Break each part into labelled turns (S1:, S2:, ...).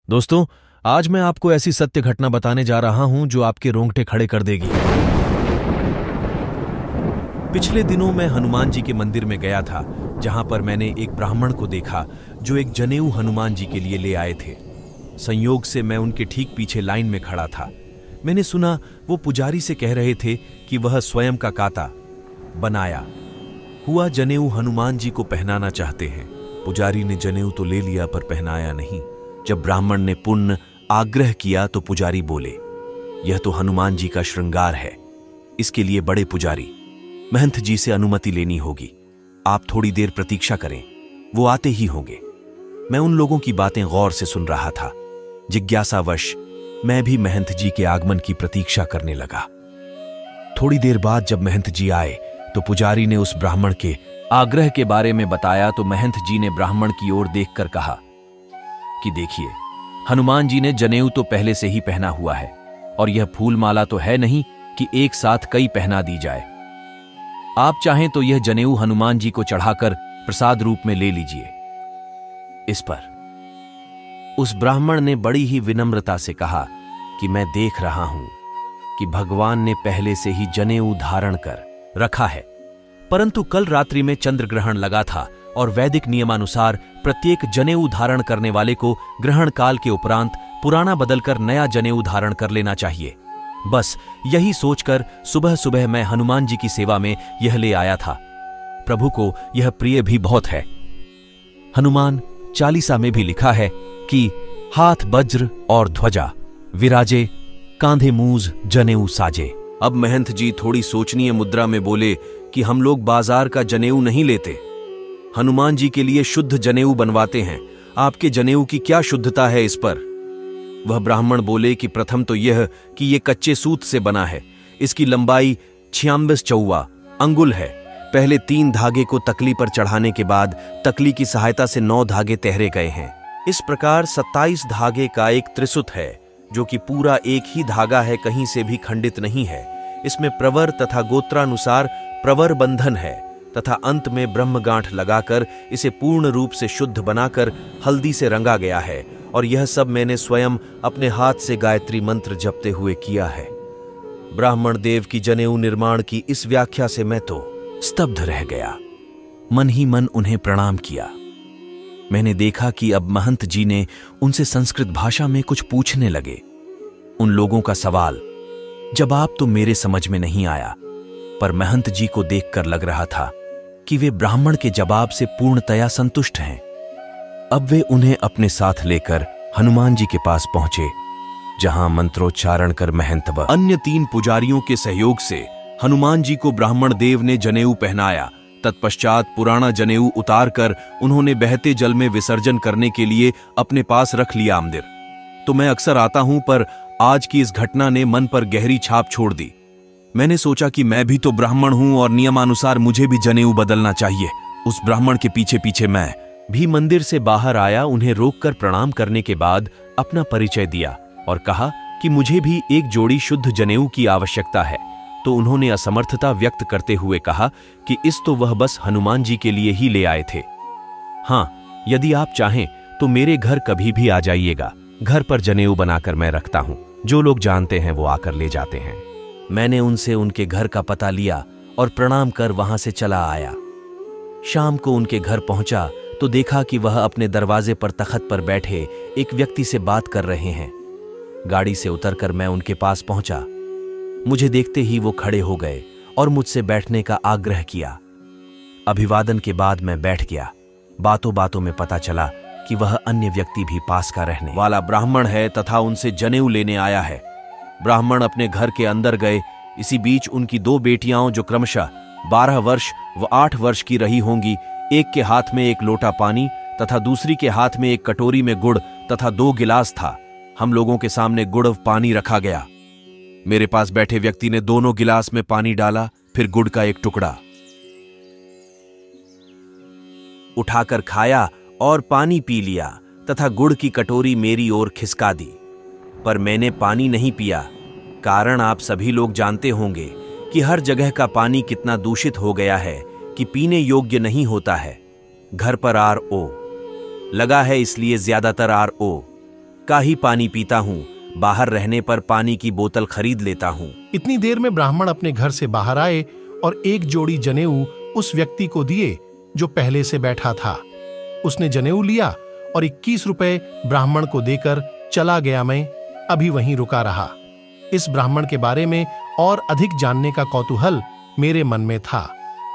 S1: दोस्तों, आज मैं आपको ऐसी सत्य घटना बताने जा रहा हूं जो आपके रोंगटे खड़े कर देगी। पिछले दिनों मैं हनुमान जी के मंदिर में गया था, जहां पर मैंने एक ब्राह्मण को देखा जो एक जनेऊ हनुमान जी के लिए ले आए थे। संयोग से मैं उनके ठीक पीछे लाइन में खड़ा था। मैंने सुना वो पुजारी से कह रहे थे कि वह स्वयं का काता बनाया हुआ जनेऊ हनुमान जी को पहनाना चाहते हैं। पुजारी ने जनेऊ तो ले लिया पर पहनाया नहीं। जब ब्राह्मण ने पुण्य आग्रह किया तो पुजारी बोले, यह तो हनुमान जी का श्रृंगार है, इसके लिए बड़े पुजारी महंत जी से अनुमति लेनी होगी। आप थोड़ी देर प्रतीक्षा करें, वो आते ही होंगे। मैं उन लोगों की बातें गौर से सुन रहा था। जिज्ञासावश मैं भी महंत जी के आगमन की प्रतीक्षा करने लगा। थोड़ी देर बाद जब महंत जी आए तो पुजारी ने उस ब्राह्मण के आग्रह के बारे में बताया तो महंत जी ने ब्राह्मण की ओर देखकर कहा कि देखिए, हनुमान जी ने जनेऊ तो पहले से ही पहना हुआ है और यह फूल माला तो है नहीं कि एक साथ कई पहना दी जाए। आप चाहें तो यह जनेऊ हनुमान जी को चढ़ाकर प्रसाद रूप में ले लीजिए। इस पर उस ब्राह्मण ने बड़ी ही विनम्रता से कहा कि मैं देख रहा हूं कि भगवान ने पहले से ही जनेऊ धारण कर रखा है, परंतु कल रात्रि में चंद्र ग्रहण लगा था और वैदिक नियमानुसार प्रत्येक जनेऊ धारण करने वाले को ग्रहण काल के उपरांत पुराना बदलकर नया जनेऊ धारण कर लेना चाहिए। बस यही सोचकर सुबह सुबह मैं हनुमान जी की सेवा में यह ले आया था। प्रभु को यह प्रिय भी बहुत है। हनुमान चालीसा में भी लिखा है कि हाथ वज्र और ध्वजा विराजे, कांधे मूज जनेऊ साजे। अब महंत जी थोड़ी सोचनीय मुद्रा में बोले कि हम लोग बाजार का जनेऊ नहीं लेते, हनुमान जी के लिए शुद्ध जनेऊ बनवाते हैं। आपके जनेऊ की क्या शुद्धता है इस पर? वह ब्राह्मण बोले कि प्रथम तो यह कि यह कच्चे सूत से बना है। इसकी लंबाई 46 चौवा अंगुल है। पहले 3 धागे को तकली पर चढ़ाने के बाद तकली की सहायता से 9 धागे तहरे गए हैं। इस प्रकार 27 धागे का एक त्रिसुत है, जो कि पूरा एक ही धागा है, कहीं से भी खंडित नहीं है। इसमें प्रवर तथा गोत्रानुसार प्रवर बंधन है तथा अंत में ब्रह्मगांठ लगाकर इसे पूर्ण रूप से शुद्ध बनाकर हल्दी से रंगा गया है। और यह सब मैंने स्वयं अपने हाथ से गायत्री मंत्र जपते हुए किया है। ब्राह्मण देव की जनेऊ निर्माण की इस व्याख्या से मैं तो स्तब्ध रह गया। मन ही मन उन्हें प्रणाम किया। मैंने देखा कि अब महंत जी ने उनसे संस्कृत भाषा में कुछ पूछने लगे। उन लोगों का सवाल जवाब तो मेरे समझ में नहीं आया, पर महंत जी को देखकर लग रहा था कि वे ब्राह्मण के जवाब से पूर्णतया संतुष्ट हैं। अब वे उन्हें अपने साथ लेकर हनुमान जी के पास पहुंचे, जहां मंत्रोच्चारण कर महंत व अन्य 3 पुजारियों के सहयोग से हनुमान जी को ब्राह्मण देव ने जनेऊ पहनाया। तत्पश्चात पुराना जनेऊ उतारकर उन्होंने बहते जल में विसर्जन करने के लिए अपने पास रख लिया। मंदिर तो मैं अक्सर आता हूं, पर आज की इस घटना ने मन पर गहरी छाप छोड़ दी। मैंने सोचा कि मैं भी तो ब्राह्मण हूं और नियमानुसार मुझे भी जनेऊ बदलना चाहिए। उस ब्राह्मण के पीछे पीछे मैं भी मंदिर से बाहर आया। उन्हें रोककर प्रणाम करने के बाद अपना परिचय दिया और कहा कि मुझे भी एक जोड़ी शुद्ध जनेऊ की आवश्यकता है। तो उन्होंने असमर्थता व्यक्त करते हुए कहा कि इस तो वह बस हनुमान जी के लिए ही ले आए थे। हाँ, यदि आप चाहें तो मेरे घर कभी भी आ जाइएगा। घर पर जनेऊ बनाकर मैं रखता हूं, जो लोग जानते हैं वो आकर ले जाते हैं। मैंने उनसे उनके घर का पता लिया और प्रणाम कर वहां से चला आया। शाम को उनके घर पहुंचा तो देखा कि वह अपने दरवाजे पर तख्त पर बैठे एक व्यक्ति से बात कर रहे हैं। गाड़ी से उतरकर मैं उनके पास पहुंचा। मुझे देखते ही वो खड़े हो गए और मुझसे बैठने का आग्रह किया। अभिवादन के बाद मैं बैठ गया। बातों बातों में पता चला कि वह अन्य व्यक्ति भी पास का रहने वाला ब्राह्मण है तथा उनसे जनेऊ लेने आया है। ब्राह्मण अपने घर के अंदर गए। इसी बीच उनकी 2 बेटियां, जो क्रमशः 12 वर्ष व 8 वर्ष की रही होंगी, एक के हाथ में एक लोटा पानी तथा दूसरी के हाथ में एक कटोरी में गुड़ तथा 2 गिलास था। हम लोगों के सामने गुड़ व पानी रखा गया। मेरे पास बैठे व्यक्ति ने दोनों गिलास में पानी डाला, फिर गुड़ का एक टुकड़ा उठाकर खाया और पानी पी लिया तथा गुड़ की कटोरी मेरी ओर खिसका दी। पर मैंने पानी नहीं पिया। कारण आप सभी लोग जानते होंगे कि हर जगह का पानी कितना दूषित हो गया है कि पीने योग्य नहीं होता है। घर पर RO लगा है, इसलिए ज्यादातर RO का ही पानी पीता हूँ, बाहर रहने पर पानी की बोतल खरीद लेता हूँ।
S2: इतनी देर में ब्राह्मण अपने घर से बाहर आए और एक जोड़ी जनेऊ उस व्यक्ति को दिए जो पहले से बैठा था। उसने जनेऊ लिया और 21 रुपए ब्राह्मण को देकर चला गया। मैं अभी वहीं रुका रहा। इस ब्राह्मण के बारे में और अधिक जानने का कौतूहल मेरे मन में था।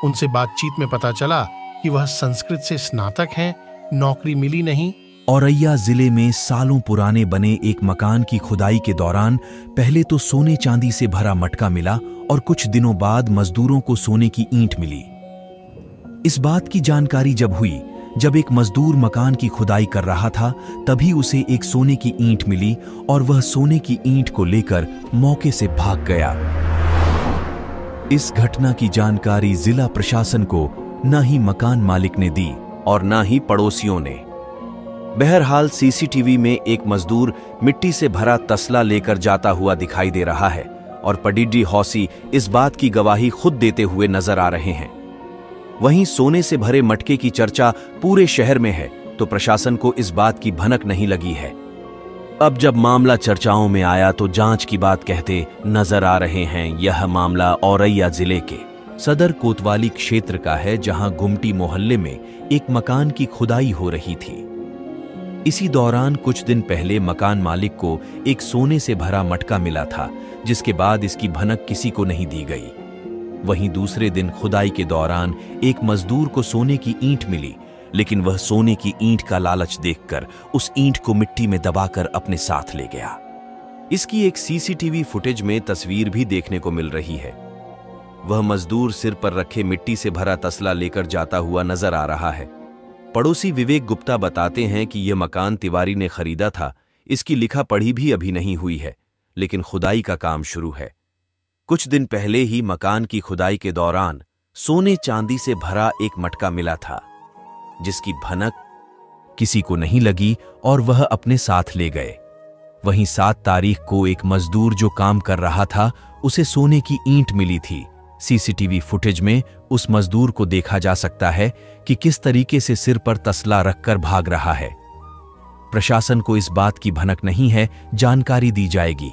S2: उनसे बातचीत में पता चला कि वह संस्कृत से स्नातक हैं, नौकरी मिली नहीं।
S1: औरैया जिले में सालों पुराने बने एक मकान की खुदाई के दौरान पहले तो सोने चांदी से भरा मटका मिला और कुछ दिनों बाद मजदूरों को सोने की ईंट मिली। इस बात की जानकारी जब हुई, जब एक मजदूर मकान की खुदाई कर रहा था, तभी उसे एक सोने की ईंट मिली और वह सोने की ईंट को लेकर मौके से भाग गया। इस घटना की जानकारी जिला प्रशासन को न ही मकान मालिक ने दी और न ही पड़ोसियों ने। बहरहाल सीसीटीवी में एक मजदूर मिट्टी से भरा तसला लेकर जाता हुआ दिखाई दे रहा है और पडिड्डी हौसी इस बात की गवाही खुद देते हुए नजर आ रहे हैं। वहीं सोने से भरे मटके की चर्चा पूरे शहर में है तो प्रशासन को इस बात की भनक नहीं लगी है। अब जब मामला चर्चाओं में आया तो जांच की बात कहते नजर आ रहे हैं। यह मामला औरैया जिले के सदर कोतवाली क्षेत्र का है, जहां गुमटी मोहल्ले में एक मकान की खुदाई हो रही थी। इसी दौरान कुछ दिन पहले मकान मालिक को एक सोने से भरा मटका मिला था, जिसके बाद इसकी भनक किसी को नहीं दी गई। वहीं दूसरे दिन खुदाई के दौरान एक मजदूर को सोने की ईंट मिली, लेकिन वह सोने की ईंट का लालच देखकर उस ईंट को मिट्टी में दबाकर अपने साथ ले गया। इसकी एक सीसीटीवी फुटेज में तस्वीर भी देखने को मिल रही है। वह मजदूर सिर पर रखे मिट्टी से भरा तसला लेकर जाता हुआ नजर आ रहा है। पड़ोसी विवेक गुप्ता बताते हैं कि यह मकान तिवारी ने खरीदा था। इसकी लिखा पढ़ी भी अभी नहीं हुई है, लेकिन खुदाई का काम शुरू है। कुछ दिन पहले ही मकान की खुदाई के दौरान सोने चांदी से भरा एक मटका मिला था, जिसकी भनक किसी को नहीं लगी और वह अपने साथ ले गए। वहीं 7 तारीख को एक मजदूर जो काम कर रहा था, उसे सोने की ईंट मिली थी। सीसीटीवी फुटेज में उस मजदूर को देखा जा सकता है कि किस तरीके से सिर पर तसला रखकर भाग रहा है। प्रशासन को इस बात की भनक नहीं है, जानकारी दी जाएगी।